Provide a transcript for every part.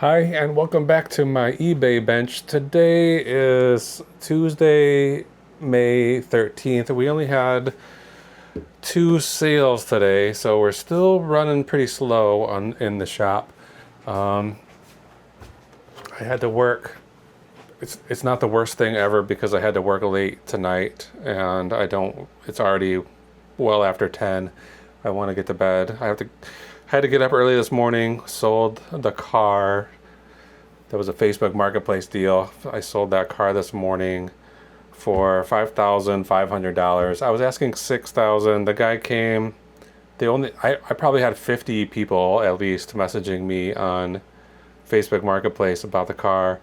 Hi, and welcome back to my eBay bench. Today is Tuesday, May 13th. We only had 2 sales today, so we're still running pretty slow in the shop. I had to work. It's not the worst thing ever because I had to work late tonight, and it's already well after 10. I want to get to bed. Had to get up early this morning, sold the car. There was a Facebook Marketplace deal. I sold that car this morning for $5,500. I was asking $6,000. The guy came. I probably had 50 people at least messaging me on Facebook Marketplace about the car,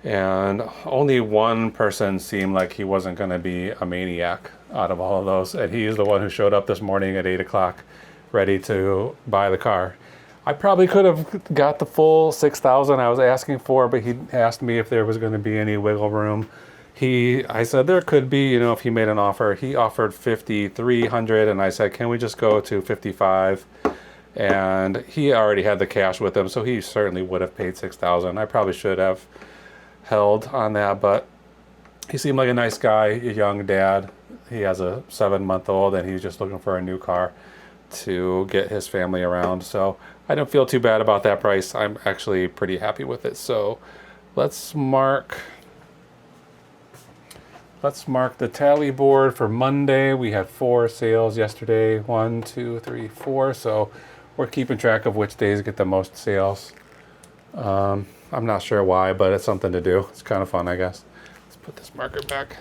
and only one person seemed like he wasn't going to be a maniac out of all of those, and he is the one who showed up this morning at 8 o'clock ready to buy the car. I probably could have got the full $6,000 I was asking for, but he asked me if there was going to be any wiggle room. I said there could be, if he made an offer. He offered $5,300, and I said, can we just go to $55,000? And he already had the cash with him, so he certainly would have paid $6,000. I probably should have held on that, but he seemed like a nice guy, a young dad. He has a 7-month-old, and he's just looking for a new car to get his family around. So I don't feel too bad about that price. I'm actually pretty happy with it. So let's mark the tally board for Monday. We had 4 sales yesterday. 1, 2, 3, 4. So we're keeping track of which days get the most sales. I'm not sure why, but it's something to do. It's kind of fun, I guess. Let's put this marker back.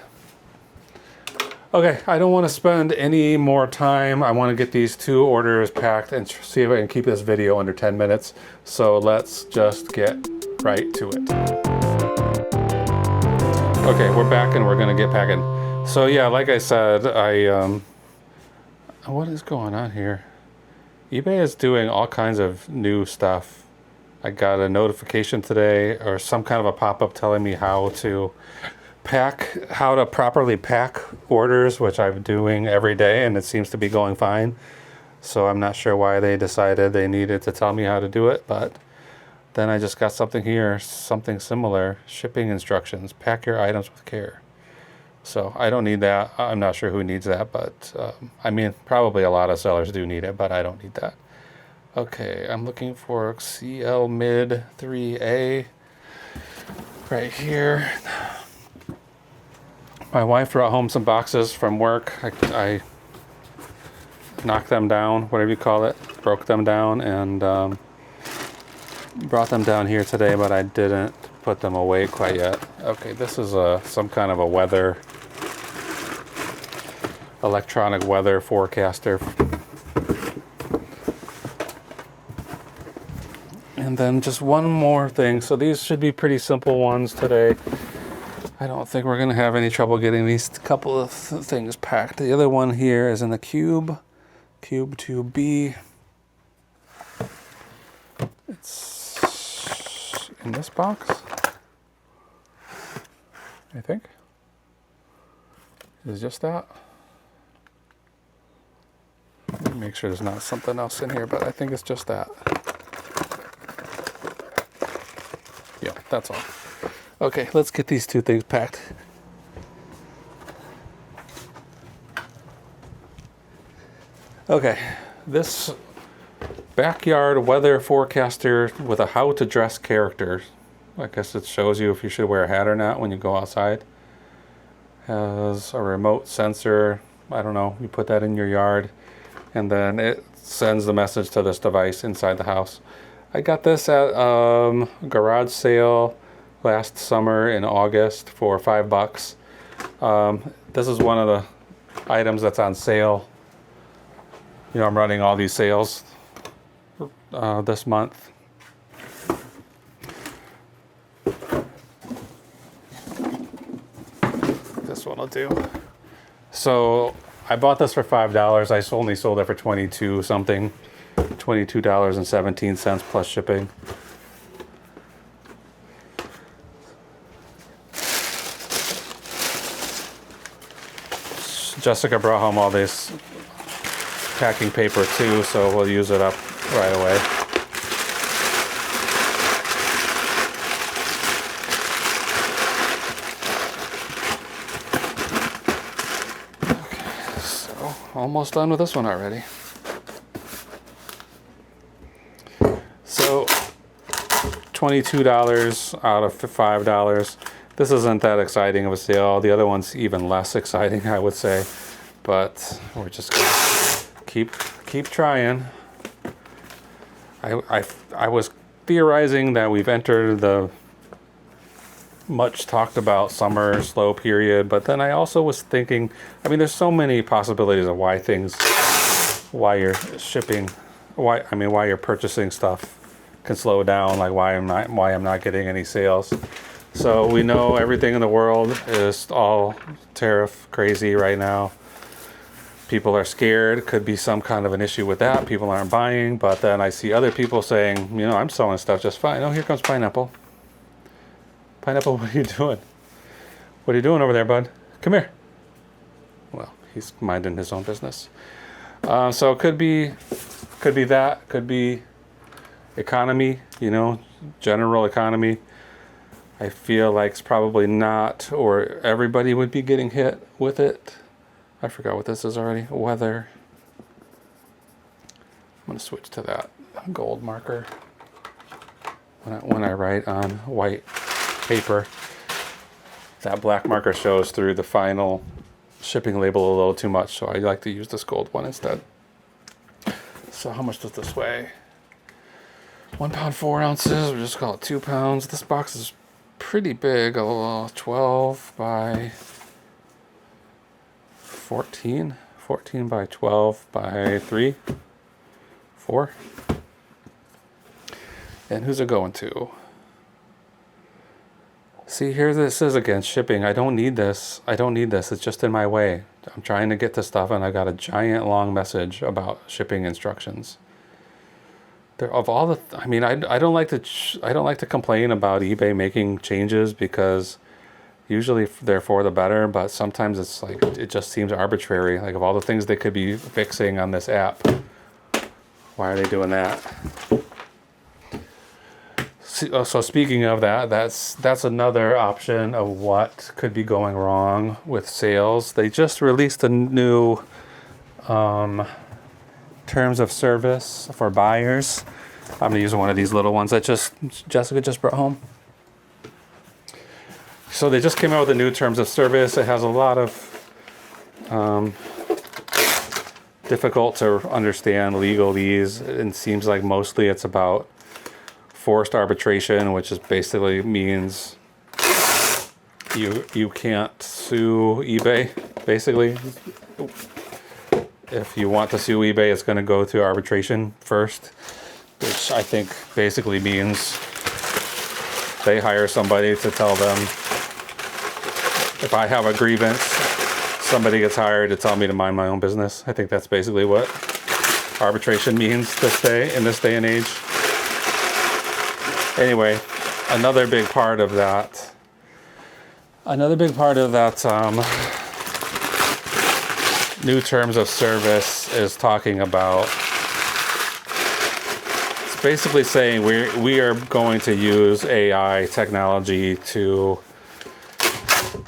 Okay, I don't want to spend any more time. I want to get these 2 orders packed and see if I can keep this video under 10 minutes. So let's just get right to it. Okay, we're back and we're going to get packing. So yeah, like I said, what is going on here? eBay is doing all kinds of new stuff. I got a notification today or some kind of a pop-up telling me how to properly pack orders, which I'm doing every day, and it seems to be going fine. So I'm not sure why they decided they needed to tell me how to do it, but then I just got something here, something similar, shipping instructions, pack your items with care. So I don't need that. I'm not sure who needs that, but probably a lot of sellers do need it, but I don't need that. Okay, I'm looking for CL Mid 3A right here. My wife brought home some boxes from work. I knocked them down, whatever you call it, broke them down, and brought them down here today, but I didn't put them away quite yet. Okay, this is some kind of a electronic weather forecaster. And then just one more thing. So these should be pretty simple ones today. I don't think we're going to have any trouble getting these couple of things packed. The other one here is in the Cube 2B. It's in this box, I think. Is just that. Let me make sure there's not something else in here, but I think it's just that. Yeah, that's all. Okay, let's get these 2 things packed. Okay, this backyard weather forecaster with a how to dress character. I guess it shows you if you should wear a hat or not when you go outside. Has a remote sensor. I don't know, you put that in your yard, and then it sends the message to this device inside the house. I got this at a garage sale last summer in August for $5. This is one of the items that's on sale. I'm running all these sales this month. This one will do. So I bought this for $5. I only sold it for $22.17 plus shipping. Jessica brought home all this packing paper too, so we'll use it up right away. almost done with this one already. So $22 out of $5. This isn't that exciting of a sale. The other one's even less exciting, I would say. But we're just gonna keep trying. I was theorizing that we've entered the much talked about summer slow period, but then I also was thinking, I mean, there's so many possibilities of why you're shipping, why you're purchasing stuff can slow down, like why I'm not getting any sales. So we know everything in the world is all tariff crazy right now. People are scared. Could be some kind of an issue with that. People aren't buying, but then I see other people saying, you know, I'm selling stuff just fine. Oh, here comes Pineapple. Pineapple, what are you doing? What are you doing over there, bud? Come here. Well, he's minding his own business. So it could be that, could be economy, you know, general economy. I feel like it's probably not, or everybody would be getting hit with it. I forgot what this is already. Weather. I'm going to switch to that gold marker when I write on white paper. That black marker shows through the final shipping label a little too much, so I like to use this gold one instead. So how much does this weigh? 1 pound 4 ounces. We'll just call it 2 pounds. This box is pretty big. 12 by 14 by 12 by 3 4. And who's it going to? See, here this is again, shipping. I don't need this. It's just in my way. I'm trying to get to stuff and I got a giant long message about shipping instructions. Of all the, I mean, I don't like to complain about eBay making changes because usually they're for the better, but sometimes it's like, it just seems arbitrary. Like, of all the things they could be fixing on this app, why are they doing that? So speaking of that, that's another option of what could be going wrong with sales. They just released a new terms of service for buyers. I'm gonna use one of these little ones that Jessica just brought home. So they just came out with a new terms of service. It has a lot of difficult to understand legalese. It seems like mostly it's about forced arbitration, which is basically means you can't sue eBay. Basically, if you want to sue eBay, it's going to go through arbitration first, which I think basically means they hire somebody to tell them, if I have a grievance, somebody gets hired to tell me to mind my own business. I think that's basically what arbitration means in this day and age. Anyway, another big part of that new terms of service is talking about, it's basically saying we are going to use AI technology to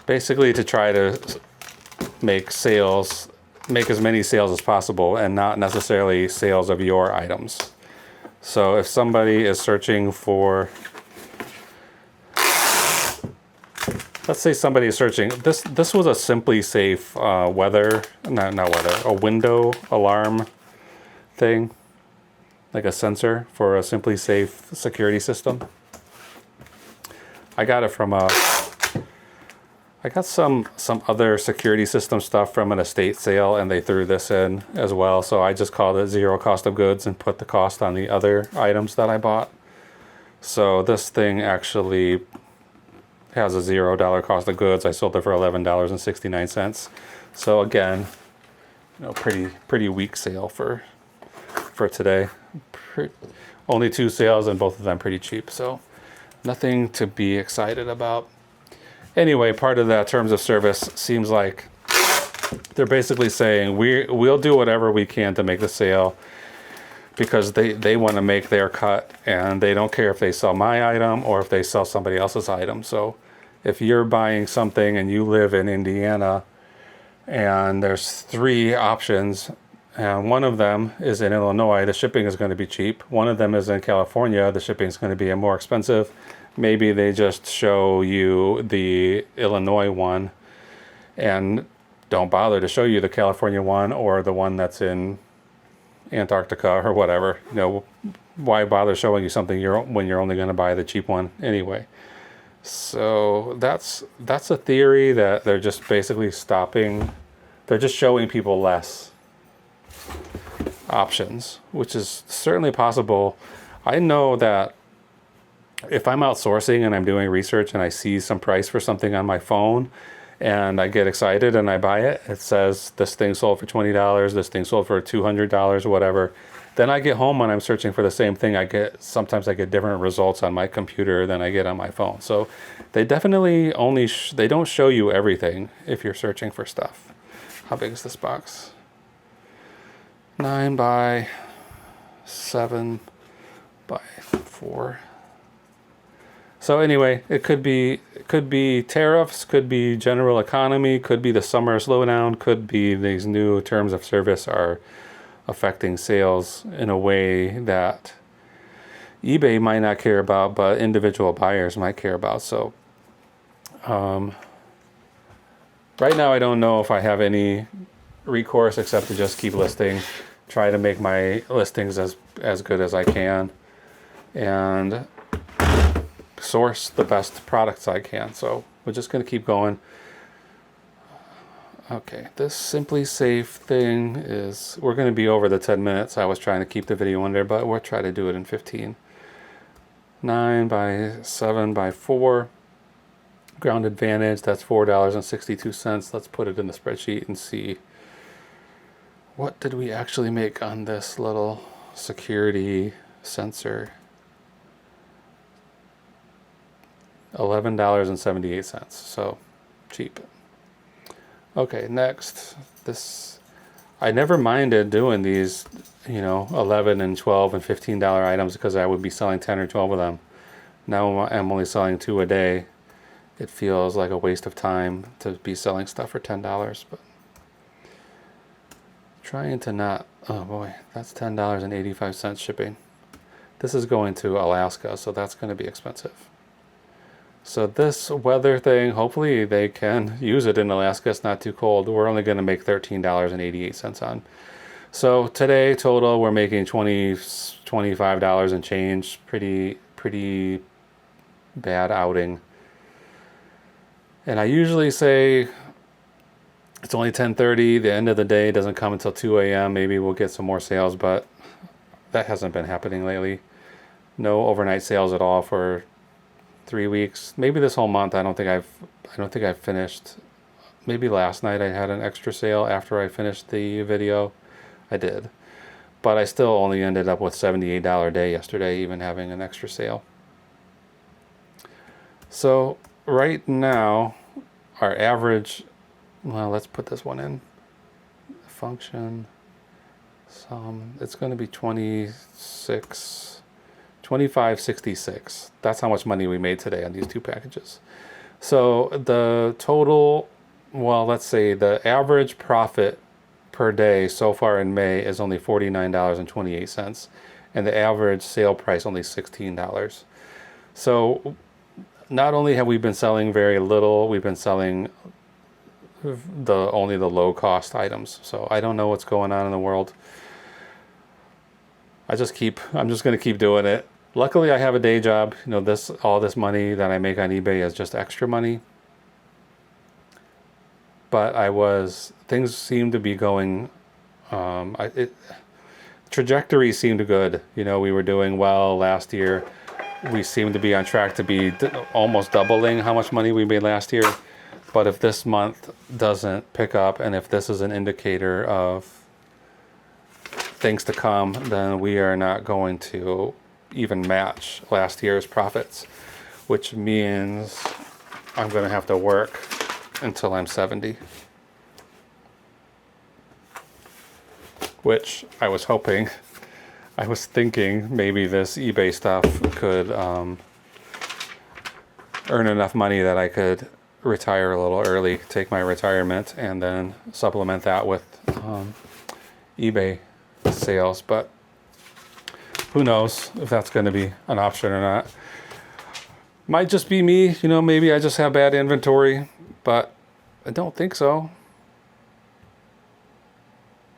basically to try to make as many sales as possible and not necessarily sales of your items. So if somebody is searching for, let's say somebody is searching, this was a Simply Safe a window alarm thing, like a sensor for a Simply Safe security system. I got it from I got some other security system stuff from an estate sale, and they threw this in as well. So I just called it zero cost of goods and put the cost on the other items that I bought. So this thing actually has a $0 cost of goods. I sold it for $11.69. So again, you know, pretty weak sale for today. Only 2 sales and both of them pretty cheap. So nothing to be excited about. Anyway, part of that terms of service seems like they're basically saying we'll do whatever we can to make the sale because they want to make their cut, and they don't care if they sell my item or if they sell somebody else's item. So if you're buying something and you live in Indiana And there's 3 options. And one of them is in Illinois, the shipping is going to be cheap. One of them is in California, the shipping is going to be more expensive. Maybe they just show you the Illinois one and don't bother to show you the California one or the one that's in Antarctica or whatever. You know, why bother showing you something when you're only going to buy the cheap one anyway? So that's a theory that they're just basically stopping. They're just showing people less options, which is certainly possible. I know that if I'm outsourcing and I'm doing research and I see some price for something on my phone and I get excited and I buy it, it says this thing sold for $20, this thing sold for $200 or whatever. Then I get home and I'm searching for the same thing. Sometimes I get different results on my computer than I get on my phone. So they definitely they don't show you everything if you're searching for stuff. How big is this box? 9 by 7 by 4. So anyway, it could be tariffs, could be general economy, could be the summer slowdown, could be these new terms of service are affecting sales in a way that eBay might not care about, but individual buyers might care about. So right now I don't know if I have any recourse except to just keep listing, try to make my listings as good as I can, and source the best products I can. So we're just going to keep going. Okay, this Simply Safe thing is, we're going to be over the 10 minutes. I was trying to keep the video under, but we'll try to do it in 15. 9 by 7 by 4. Ground Advantage, that's $4.62. Let's put it in the spreadsheet and see what did we actually make on this little security sensor. $11.78, so cheap. Okay, next, this, I never minded doing these, you know, $11 and $12 and $15 items because I would be selling 10 or 12 of them. Now I'm only selling 2 a day. It feels like a waste of time to be selling stuff for $10, but trying to not, oh boy, that's $10.85 shipping. This is going to Alaska, so that's going to be expensive. So this weather thing, hopefully they can use it in Alaska. It's not too cold. We're only going to make $13.88 on. So today total we're making $25 and change. Pretty bad outing. And I usually say it's only 10:30. The end of the day doesn't come until 2 a.m. Maybe we'll get some more sales, but that hasn't been happening lately. No overnight sales at all for 3 weeks, maybe this whole month. I don't think I've finished. Maybe last night I had an extra sale after I finished the video. I did, but I still only ended up with $78 a day yesterday, even having an extra sale. So right now, our average, well, let's put this one in. Function sum. It's going to be 25.66. That's how much money we made today on these 2 packages. So the total, well, let's say the average profit per day so far in May is only $49.28, and the average sale price only $16. So not only have we been selling very little, we've been selling only the low cost items. So I don't know what's going on in the world. I'm just going to keep doing it. Luckily, I have a day job. You know, all this money that I make on eBay is just extra money. But things seem to be going, trajectory seemed good. You know, we were doing well last year. We seem to be on track to be almost doubling how much money we made last year. But if this month doesn't pick up, and if this is an indicator of things to come, then we are not going to even match last year's profits, which means I'm going to have to work until I'm 70, which I was thinking maybe this eBay stuff could earn enough money that I could retire a little early, take my retirement, and then supplement that with eBay sales. But who knows if that's going to be an option or not. Might just be me, you know, maybe I just have bad inventory, but I don't think so.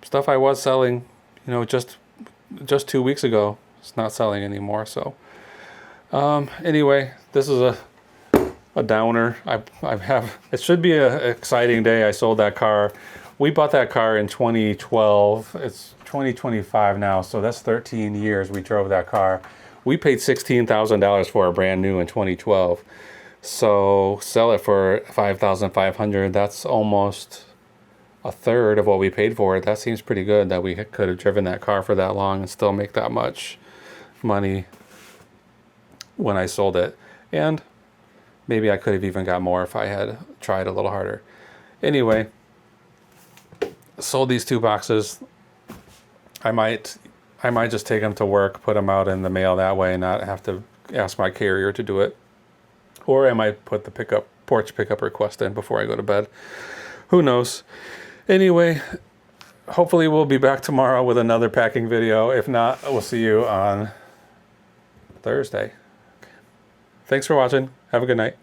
Stuff I was selling, you know, just 2 weeks ago, it's not selling anymore. So anyway, this is a downer. It should be an exciting day. I sold that car. We bought that car in 2012. It's 2025 now, so that's 13 years we drove that car. We paid $16,000 for a brand new in 2012. So sell it for $5,500. That's almost a third of what we paid for it. That seems pretty good that we could have driven that car for that long and still make that much money when I sold it. And maybe I could have even got more if I had tried a little harder. Anyway, sold these 2 boxes. I might just take them to work, put them out in the mail that way, and not have to ask my carrier to do it. Or I might put the porch pickup request in before I go to bed. Who knows? Anyway, hopefully we'll be back tomorrow with another packing video. If not, we'll see you on Thursday. Thanks for watching. Have a good night.